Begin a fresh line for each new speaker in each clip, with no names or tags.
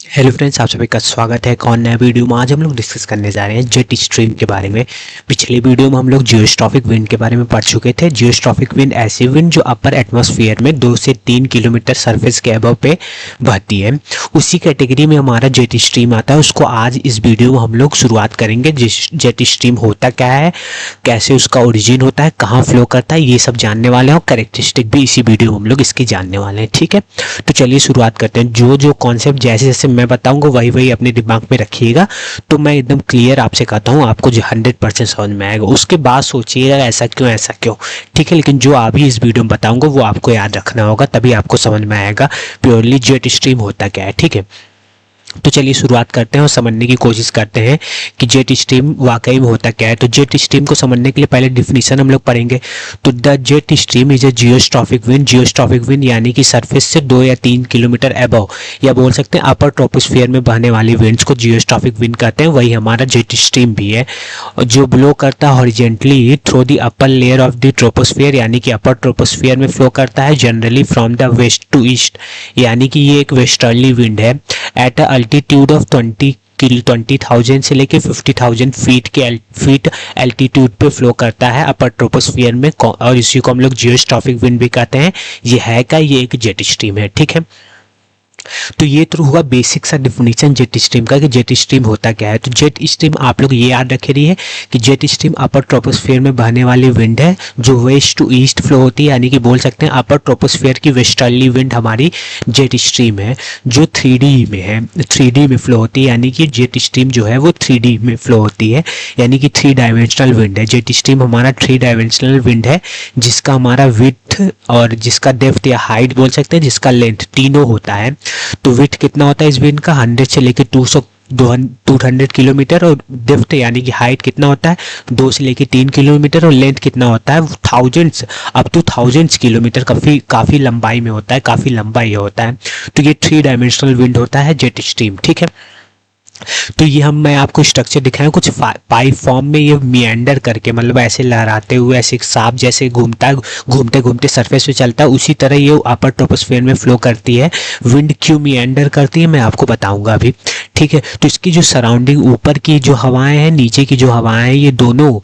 Hello friends, आप सभी का स्वागत है एक और नया वीडियो में। आज हम लोग डिस्कस करने जा रहे हैं जेट स्ट्रीम के बारे में। पिछले वीडियो में हम लोग जियोस्ट्रॉफिक विंड के बारे में पढ़ चुके थे। जियोस्ट्रॉफिक विंड ऐसी विंड जो अपर एटमॉस्फेयर में 2 से 3 किलोमीटर सरफेस के अबव पे बहती है, उसी कैटेगरी में हमारा जेट स्ट्रीम आता है। उसको आज इस वीडियो में हम लोग शुरुआत करेंगे। जेट स्ट्रीम होता क्या है, कैसे उसका ओरिजिन होता है, कहाँ फ्लो करता है, ये सब जानने वाले हैं और कैरेक्टरिस्टिक भी इसी वीडियो में हम लोग इसकी जानने वाले हैं। ठीक है, तो चलिए शुरुआत करते हैं। जो जो कॉन्सेप्ट जैसे जैसे मैं बताऊंगा वही वही अपने दिमाग में रखिएगा, तो मैं एकदम क्लियर आपसे कहता हूँ, आपको जो 100% समझ में आएगा। उसके बाद सोचिएगा ऐसा क्यों ऐसा क्यों, ठीक है। लेकिन जो अभी इस वीडियो में बताऊंगा वो आपको याद रखना होगा, तभी आपको समझ में आएगा प्योरली जेट स्ट्रीम होता क्या है। ठीक है, तो चलिए शुरुआत करते हैं और समझने की कोशिश करते हैं कि जेट स्ट्रीम वाकई में होता क्या है। तो जेट स्ट्रीम को समझने के लिए पहले डिफिनीशन हम लोग पढ़ेंगे। तो the jet stream is a geostrophic wind. Geostrophic wind यानी कि सरफेस से 2 या 3 किलोमीटर अबव, या बोल सकते हैं अपर ट्रोपोस्फियर में बहने वाली विंड्स को जियोस्ट्रॉफिक विंड कहते हैं। वही हमारा जेट स्ट्रीम भी है, जो ब्लो करता है horizontally through the upper layer of the troposphere, यानी कि अपर ट्रोपोस्फियर में फ्लो करता है generally from the west to east, यानी कि ये एक वेस्टर्ली विंड है। एट अल्टीट्यूड ऑफ 20,000 से लेके 50,000 फीट एल्टीट्यूड पे फ्लो करता है अपर ट्रोपोस्फियर में, और इसी को हम लोग जियोस्ट्रॉफिक विंड भी कहते हैं। ये है क्या, ये एक जेट स्ट्रीम है। ठीक है, तो ये तो हुआ बेसिक सा डिफिनीशन जेट स्ट्रीम का कि जेट स्ट्रीम होता क्या है। तो जेट स्ट्रीम आप लोग ये याद रखे रहिए कि जेट स्ट्रीम अपर ट्रोपोस्फियर में बहने वाली विंड है जो वेस्ट टू ईस्ट फ्लो होती है, यानी कि बोल सकते हैं अपर ट्रोपोस्फियर की वेस्टर्ली विंड हमारी जेट स्ट्रीम है, जो 3D में है, 3D में फ्लो होती है। यानी कि जेट स्ट्रीम जो है वो 3D में फ्लो होती है, यानी कि 3 डायमेंशनल विंड है। जेट स्ट्रीम हमारा 3 डायमेंशनल विंड है, जिसका हमारा विड्थ और जिसका डेप्थ या हाइट बोल सकते हैं, जिसका लेंथ तीनों होता है। तो विड्थ कितना होता है इस विंड का, 100 से लेकर 200 किलोमीटर, और डेप्थ यानी कि हाइट कितना होता है 2 से लेकर 3 किलोमीटर, और लेंथ कितना होता है thousands up two thousands kilometre, काफ़ी लंबाई में होता है, काफ़ी लंबा ये होता है। तो ये 3 डायमेंशनल विंड होता है जेट स्ट्रीम। ठीक है, तो ये मैं आपको स्ट्रक्चर दिखाया कुछ पाइप फॉर्म में, ये मिएंडर करके मतलब ऐसे लहराते हुए, ऐसे सांप जैसे घूमता है, घूमते घूमते सरफेस पे चलता है, उसी तरह ये अपर ट्रोपोस्फियर में फ्लो करती है। विंड क्यों मिएंडर करती है मैं आपको बताऊंगा अभी। ठीक है, तो इसकी जो सराउंडिंग, ऊपर की जो हवाएं हैं, नीचे की जो हवाएं हैं, ये दोनों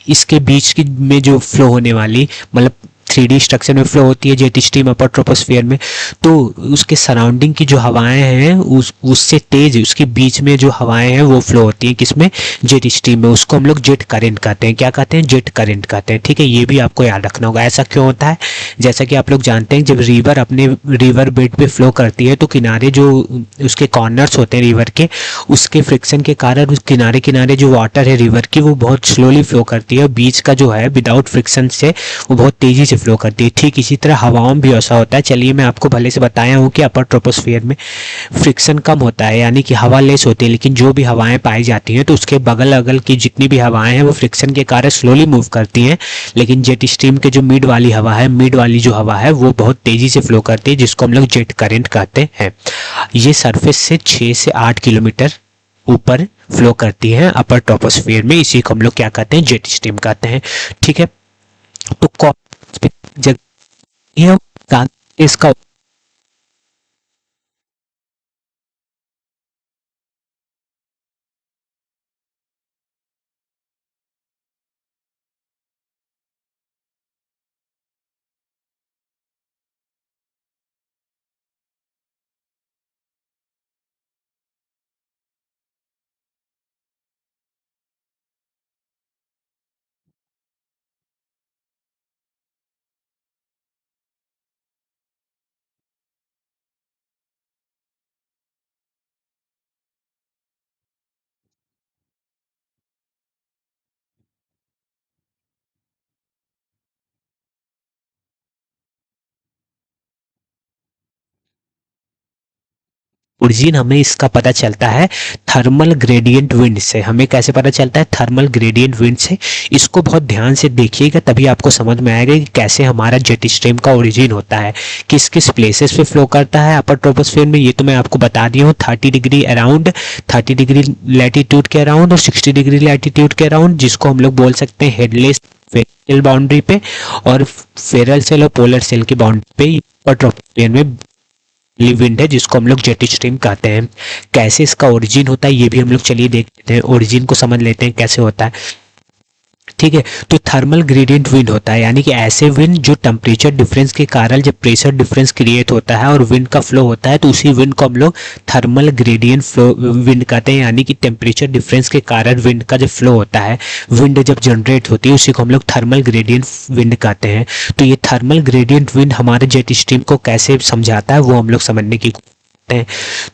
इसके बीच की में जो फ्लो होने वाली, मतलब 3D स्ट्रक्चर में फ्लो होती है जेट स्ट्रीम अपर ट्रोपोस्फियर में, तो उसके सराउंडिंग की जो हवाएं हैं उससे तेज, उसके बीच में जो हवाएं हैं वो फ्लो होती हैं किसमें, जेट स्ट्रीम में। उसको हम लोग जेट करंट कहते हैं। क्या कहते हैं, जेट करंट कहते हैं। ठीक है, ये भी आपको याद रखना होगा। ऐसा क्यों होता है, जैसा कि आप लोग जानते हैं जब रिवर अपने रिवर बेड पे फ्लो करती है, तो किनारे जो उसके कॉर्नर्स होते हैं रिवर के, उसके फ्रिक्शन के कारण उस किनारे किनारे जो वाटर है रिवर की वो बहुत स्लोली फ्लो करती है, बीच का जो है विदाउट फ्रिक्शन से वो बहुत तेजी से फ्लो करती है। ठीक इसी तरह हवाओं में भी ऐसा होता है। चलिए मैं आपको भले से बताया हूँ कि अपर ट्रोपोस्फियर में फ्रिक्शन कम होता है, यानी कि हवा लेस होती है, लेकिन जो भी हवाएं पाई जाती हैं तो उसके बगल अगल की जितनी भी हवाएं हैं वो फ्रिक्शन के कारण स्लोली मूव करती हैं। लेकिन जेट स्ट्रीम के जो मिड वाली हवा है, मिड वाली जो हवा है वो बहुत तेजी से फ्लो करती है, जिसको हम लोग जेट करंट कहते हैं। ये सरफेस से 6 से 8 किलोमीटर ऊपर फ्लो करती है अपर ट्रोपोस्फियर में, इसी को हम लोग क्या कहते हैं, जेट स्ट्रीम कहते हैं। ठीक है, तो जगह इसका ओरिजिन हमें इसका पता चलता है थर्मल ग्रेडियंट विंड से। हमें कैसे पता चलता है, थर्मल ग्रेडियंट विंड से। इसको बहुत ध्यान से देखिएगा, तभी आपको समझ में आएगा कि कैसे हमारा जेट स्ट्रीम का ओरिजिन होता है, किस किस प्लेसेस पे फ्लो करता है अपर ट्रोपोस्फियर में। ये तो मैं आपको बता दिया हूँ, 30 डिग्री अराउंड, 30 डिग्री लैटिट्यूड के अराउंड और 60 डिग्री लैटिट्यूड के अराउंड, जिसको हम लोग बोल सकते हैं हेडलेस सेल बाउंड्री पे और फेरल सेल और पोलर सेल की बाउंड्री पे अपर ट्रोपोस्फियर में विंड है जिसको हम लोग जेट स्ट्रीम कहते हैं। कैसे इसका ओरिजिन होता है ये भी हम लोग चलिए देख लेते हैं, ओरिजिन को समझ लेते हैं कैसे होता है। ठीक है, तो थर्मल ग्रेडियंट विंड होता है, यानी कि ऐसे विंड जो टेम्परेचर डिफरेंस के कारण जब प्रेशर डिफरेंस क्रिएट होता है और विंड का फ्लो होता है तो उसी विंड को हम लोग थर्मल ग्रेडियंट फ्लो विंड कहते हैं, यानी कि टेम्परेचर डिफरेंस के कारण विंड का जब फ्लो होता है, विंड जब जनरेट होती है उसी को हम लोग थर्मल ग्रेडियंट विंड कहते हैं। तो ये थर्मल ग्रेडियंट विंड हमारे जेट स्ट्रीम को कैसे समझाता है वो हम लोग समझने की हैं।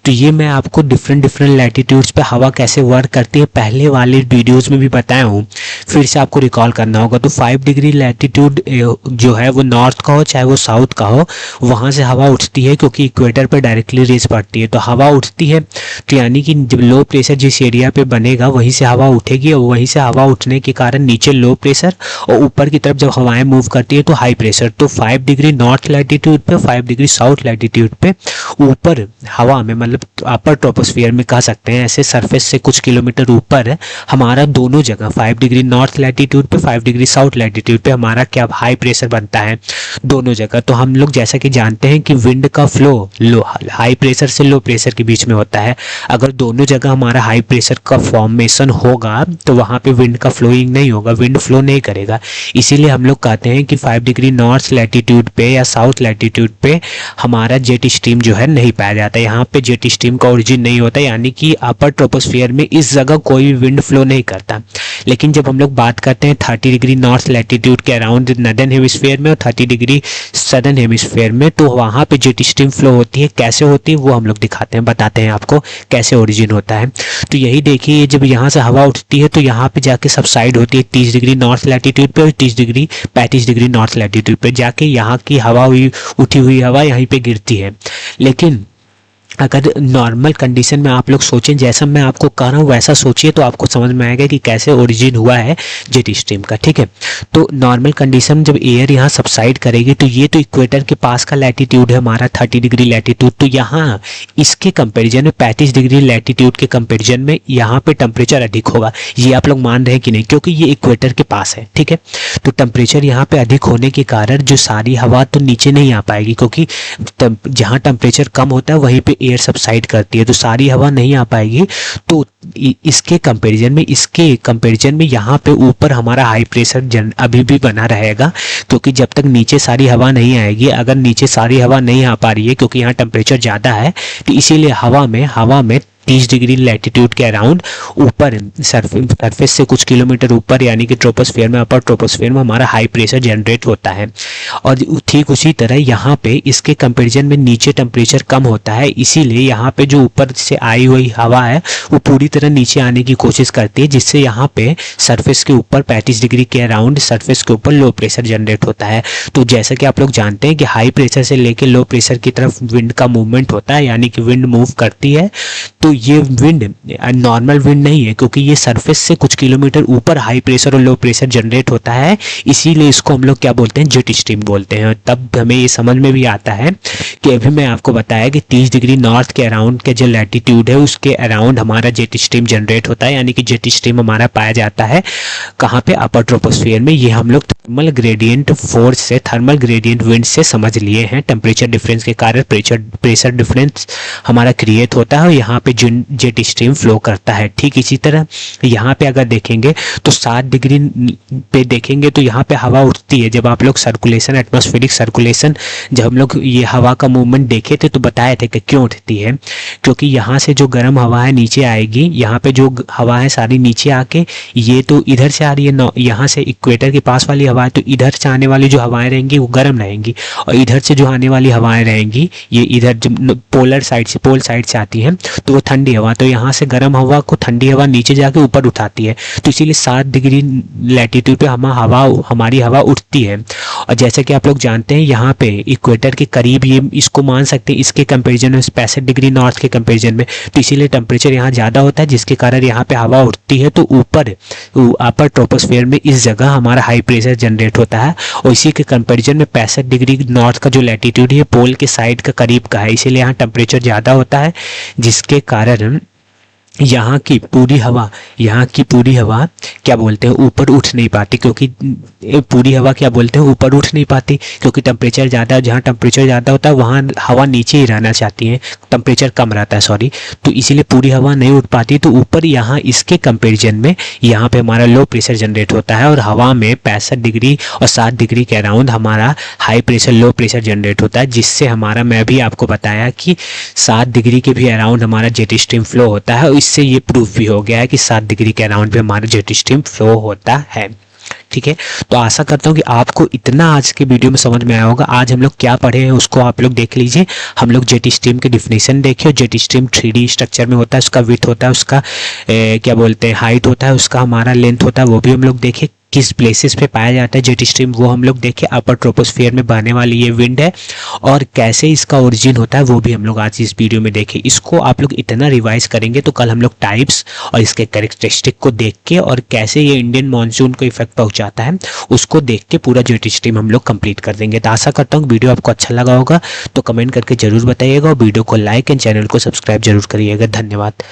तो ये मैं आपको डिफरेंट लैटिट्यूड्स पे हवा कैसे वर्क करती है पहले वाले वीडियोस में भी बताया हूँ, फिर से आपको रिकॉल करना होगा। तो 5 डिग्री लैटिट्यूड जो है वो नॉर्थ का हो चाहे वो साउथ का हो, वहाँ से हवा उठती है क्योंकि इक्वेटर पर डायरेक्टली रेस पड़ती है। तो हवा उठती है तो यानी कि जब लो प्रेशर जिस एरिया पे बनेगा वहीं से हवा उठेगी, और वहीं से हवा उठने के कारण नीचे लो प्रेशर और ऊपर की तरफ जब हवाएं मूव करती है तो हाई प्रेशर। तो 5 डिग्री नॉर्थ लैटिट्यूड पे, 5 डिग्री साउथ लैटिट्यूड पे ऊपर हवा में, मतलब अपर ट्रोपोस्फियर में कह सकते हैं, ऐसे सरफेस से कुछ किलोमीटर ऊपर है हमारा दोनों जगह 5 डिग्री नॉर्थ लैटिट्यूड पे, 5 डिग्री साउथ लैटिट्यूड पे हमारा क्या हाई प्रेशर बनता है दोनों जगह। तो हम लोग जैसा कि जानते हैं कि विंड का फ्लो लो हाई प्रेशर से लो प्रेशर के बीच में होता है। अगर दोनों जगह हमारा हाई प्रेशर का फॉर्मेशन होगा तो वहाँ पे विंड का फ्लोइंग नहीं होगा, विंड फ्लो नहीं करेगा। इसीलिए हम लोग कहते हैं कि 5 डिग्री नॉर्थ लैटिट्यूड पे या साउथ लैटिट्यूड पे हमारा जेट स्ट्रीम जो है नहीं पाया जाता। यहाँ पे जेट स्ट्रीम का ओरिजिन नहीं होता, यानी कि अपर ट्रोपोस्फियर में इस जगह कोई भी विंड फ्लो नहीं करता। लेकिन जब हम लोग बात करते हैं 30 डिग्री नॉर्थ लैटिट्यूड के अराउंड नॉर्दर्न हेमिस्फीयर में और 30 डिग्री सदर्न हेमिस्फीयर में, तो वहाँ पे जेट स्ट्रीम फ्लो होती है। कैसे होती है वो हम लोग दिखाते हैं, बताते हैं आपको कैसे ओरिजिन होता है। तो यही देखिए, जब यहाँ से हवा उठती है तो यहाँ पे जाके सबसाइड होती है 30 डिग्री नॉर्थ लैटिट्यूड पे और 35 डिग्री नॉर्थ लैटिट्यूड पे जाके यहाँ की हवा उठी हुई हवा यहीं पे गिरती है। लेकिन अगर नॉर्मल कंडीशन में आप लोग सोचें, जैसा मैं आपको कह रहा हूँ वैसा सोचिए तो आपको समझ में आएगा कि कैसे ओरिजिन हुआ है जेट स्ट्रीम का। ठीक है, तो नॉर्मल कंडीशन में जब एयर यहाँ सबसाइड करेगी तो ये तो इक्वेटर के पास का लैटिट्यूड है हमारा 30 डिग्री लैटिट्यूड, तो यहाँ इसके कंपेरिजन में 35 डिग्री लैटिट्यूड के कंपेरिजन में यहाँ पे टेम्परेचर अधिक होगा। ये आप लोग मान रहे हैं कि नहीं, क्योंकि ये इक्वेटर के पास है। ठीक है, तो टेम्परेचर यहाँ पे अधिक होने के कारण जो सारी हवा तो नीचे नहीं आ पाएगी, क्योंकि जहाँ टेम्परेचर कम होता है वहीं पे एयर सबसाइड करती है, तो सारी हवा नहीं आ पाएगी। तो इसके कंपैरिजन में यहाँ पे ऊपर हमारा हाई प्रेशर अभी भी बना रहेगा, क्योंकि जब तक नीचे सारी हवा नहीं आएगी, अगर नीचे सारी हवा नहीं आ पा रही है क्योंकि यहाँ टेम्परेचर ज़्यादा है, तो इसीलिए हवा में 30 डिग्री लैटिट्यूड के अराउंड ऊपर सरफेस से कुछ किलोमीटर ऊपर, यानी कि ट्रोपोस्फियर में, अपर ट्रोपोस्फियर में हमारा हाई प्रेशर जनरेट होता है। और ठीक उसी तरह यहाँ पे इसके कंपैरिजन में नीचे टेम्परेचर कम होता है, इसीलिए यहाँ पे जो ऊपर से आई हुई हवा है वो पूरी तरह नीचे आने की कोशिश करती है, जिससे यहाँ पे सरफेस के ऊपर 35 डिग्री के अराउंड सरफेस के ऊपर लो प्रेशर जनरेट होता है। तो जैसा कि आप लोग जानते हैं कि हाई प्रेशर से लेकर लो प्रेशर की तरफ विंड का मूवमेंट होता है, यानी कि विंड मूव करती है। तो ये विंड नॉर्मल विंड नहीं है, क्योंकि ये सरफेस से कुछ किलोमीटर ऊपर हाई प्रेशर और लो प्रेशर जनरेट होता है, इसीलिए इसको हम लोग क्या बोलते हैं, जेट स्ट्रीम बोलते हैं। तब हमें ये समझ में भी आता है कि अभी मैं आपको बताया कि 30 डिग्री नॉर्थ के अराउंड के जो लैटिट्यूड है उसके अराउंड हमारा जेट स्ट्रीम जनरेट होता है, यानी कि जेट स्ट्रीम हमारा पाया जाता है कहाँ पे, अपर ट्रोपोस्फियर में। ये हम लोग थर्मल ग्रेडियंट फोर्स से, थर्मल ग्रेडियंट विंड से समझ लिए हैं। टेम्परेचर डिफरेंस के कारण प्रेशर डिफरेंस हमारा क्रिएट होता है और यहाँ पे जेट स्ट्रीम फ्लो करता है। ठीक इसी तरह यहाँ पे अगर देखेंगे तो 7 डिग्री पे देखेंगे तो यहाँ पे हवा उठती है। जब आप लोग सर्कुलेशन, एटमॉस्फेरिक सर्कुलेशन, जब हम लोग ये हवा का मूवमेंट देखे थे तो बताए थे कि क्यों उठती है, क्योंकि यहाँ से जो गर्म हवा है नीचे आएगी, यहाँ पे जो हवा है सारी नीचे आके, ये तो इधर से आ रही है, यहाँ से इक्वेटर के पास वाली हवा है, तो इधर से आने वाली जो हवाएं रहेंगी वो गर्म रहेंगी, और इधर से जो आने वाली हवाएं रहेंगी ये इधर पोल साइड से आती हैं तो वो ठंडी हवा, तो यहाँ से गर्म हवा को ठंडी हवा नीचे जाके ऊपर उठाती है। तो इसीलिए 7 डिग्री लैटिट्यूड पे हमारी हवा उठती है। और जैसे कि आप लोग जानते हैं यहाँ पे इक्वेटर के करीब, ये इसको मान सकते हैं इसके कंपैरिजन में 65 डिग्री नॉर्थ के कंपैरिजन में, तो इसीलिए टेम्परेचर यहाँ ज़्यादा होता है, जिसके कारण यहाँ पे हवा उठती है। तो ऊपर अपर ट्रोपोस्फियर में इस जगह हमारा हाई प्रेशर जनरेट होता है, और इसी के कंपैरिजन में 65 डिग्री नॉर्थ का जो लैटिट्यूड है पोल के साइड का करीब का है, इसीलिए यहाँ टेम्परेचर ज़्यादा होता है, जिसके कारण यहाँ की पूरी हवा क्या बोलते हैं ऊपर उठ नहीं पाती, क्योंकि पूरी हवा क्या बोलते हैं ऊपर उठ नहीं पाती, क्योंकि टेम्परेचर ज़्यादा, जहाँ टेम्परेचर ज़्यादा होता है वहाँ हवा नीचे ही रहना चाहती है, टेम्परेचर कम रहता है सॉरी, तो इसीलिए पूरी हवा नहीं उठ पाती। तो ऊपर यहाँ इसके कंपेरिजन में यहाँ पे हमारा लो प्रेशर जनरेट होता है और हवा में 65 डिग्री और 7 डिग्री के अराउंड हमारा high pressure low pressure generate होता है, जिससे हमारा, मैं भी आपको बताया कि 7 डिग्री के भी अराउंड हमारा जेट स्ट्रीम फ्लो होता है, और इससे ये प्रूफ भी हो गया है कि 7 डिग्री के अराउंड भी हमारा जेट स्ट्रीम फ्लो होता है। ठीक है, तो आशा करता हूँ कि आपको इतना आज के वीडियो में समझ में आया होगा। आज हम लोग क्या पढ़े हैं उसको आप लोग देख लीजिए। हम लोग जेट स्ट्रीम के डिफिनेशन देखिए। जेट स्ट्रीम 3D स्ट्रक्चर में होता है, उसका विड्थ होता है, उसका क्या बोलते हैं हाइट होता है, उसका हमारा लेंथ होता है, वो भी हम लोग देखें। किस प्लेसेस पे पाया जाता है जेट स्ट्रीम वो हम लोग देखें। अपर ट्रोपोस्फियर में बहने वाली ये विंड है, और कैसे इसका ओरिजिन होता है वो भी हम लोग आज इस वीडियो में देखें। इसको आप लोग इतना रिवाइज करेंगे तो कल हम लोग टाइप्स और इसके कैरेक्टरिस्टिक को देख के, और कैसे ये इंडियन मानसून को इफेक्ट पहुंचाता है उसको देख के पूरा जेट स्ट्रीम हम लोग कंप्लीट कर देंगे। तो आशा करता हूँ वीडियो आपको अच्छा लगा होगा, तो कमेंट करके जरूर बताइएगा, और वीडियो को लाइक एंड चैनल को सब्सक्राइब जरूर करिएगा। धन्यवाद।